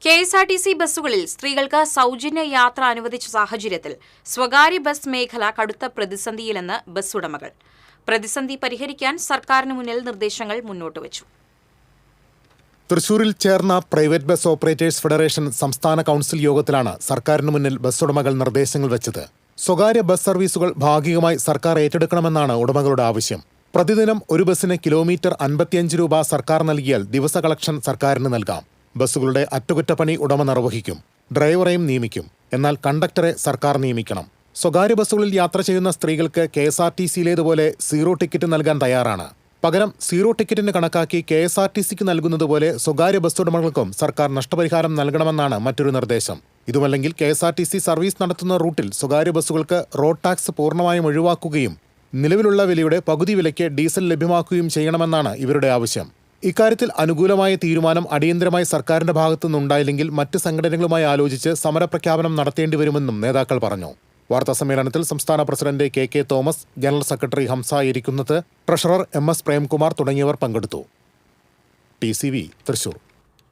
KSRTC ബസ്സുകളിൽ സ്ത്രീകൾക്ക് സൗജന്യ യാത്ര അനുവദിച്ച സാഹചര്യത്തിൽ സ്വകാര്യ ബസ് മേഖല കടുത്ത പ്രതിസന്ധിയിലെന്ന് ബസ് ഉടമകൾ. പ്രതിസന്ധി പരിഹരിക്കാൻ സർക്കാരിന് മുന്നിൽ നിർദ്ദേശങ്ങൾ മുന്നോട്ടുവച്ചു. തൃശൂരിൽ ചേർന്ന പ്രൈവറ്റ് ബസ് ഓപ്പറേറ്റേഴ്സ് ഫെഡറേഷൻ സംസ്ഥാന കൗൺസിൽ യോഗത്തിലാണ് സർക്കാരിന് മുന്നിൽ ബസ് ഉടമകൾ നിർദ്ദേശങ്ങൾ വെച്ചത്. സ്വകാര്യ ബസ് സർവീസുകൾ ഭാഗികമായി സർക്കാർ ഏറ്റെടുക്കണമെന്നാണ് ഉടമകളുടെ ആവശ്യം. പ്രതിദിനം ഒരു ബസ്സിന് കിലോമീറ്റർ 55 രൂപ സർക്കാർ നൽകിയാൽ ദിവസ കളക്ഷൻ സർക്കാരിന് നൽകാം. ബസ്സുകളുടെ അറ്റകുറ്റപ്പണി ഉടമ നിർവഹിക്കും. ഡ്രൈവറെയും നിയമിക്കും. എന്നാൽ കണ്ടക്ടറെ സർക്കാർ നിയമിക്കണം. സ്വകാര്യ ബസ്സുകളിൽ യാത്ര ചെയ്യുന്ന സ്ത്രീകൾക്ക് KSRTCയിലേതുപോലെ സീറോ ടിക്കറ്റ് നൽകാൻ തയ്യാറാണ്. പകരം സീറോ ടിക്കറ്റിന് കണക്കാക്കി KSRTCക്ക് നൽകുന്നതുപോലെ സ്വകാര്യ ബസ് ഉടമകൾക്കും സർക്കാർ നഷ്ടപരിഹാരം നൽകണമെന്നാണ് മറ്റൊരു നിർദ്ദേശം. ഇതുമല്ലെങ്കിൽ KSRTC സർവീസ് നടത്തുന്ന റൂട്ടിൽ സ്വകാര്യ ബസ്സുകൾക്ക് റോഡ് ടാക്സ് പൂർണ്ണമായും ഒഴിവാക്കുകയും നിലവിലുള്ള വിലയുടെ പകുതി വിലയ്ക്ക് ഡീസൽ ലഭ്യമാക്കുകയും ചെയ്യണമെന്നാണ് ഇവരുടെ ആവശ്യം. ഇക്കാര്യത്തിൽ അനുകൂലമായ തീരുമാനം അടിയന്തരമായി സർക്കാരിന്റെ ഭാഗത്തുനിന്നുണ്ടായില്ലെങ്കിൽ മറ്റ് സംഘടനകളുമായി ആലോചിച്ച് സമരപ്രഖ്യാപനം നടത്തേണ്ടിവരുമെന്നും നേതാക്കൾ പറഞ്ഞു. വാർത്താസമ്മേളനത്തിൽ സംസ്ഥാന president KK Thomas, general secretary Hamza Erikkunnath, treasurer MS Premkumar തുടങ്ങിയവർ പങ്കെടുത്തു. TCV തൃശൂർ.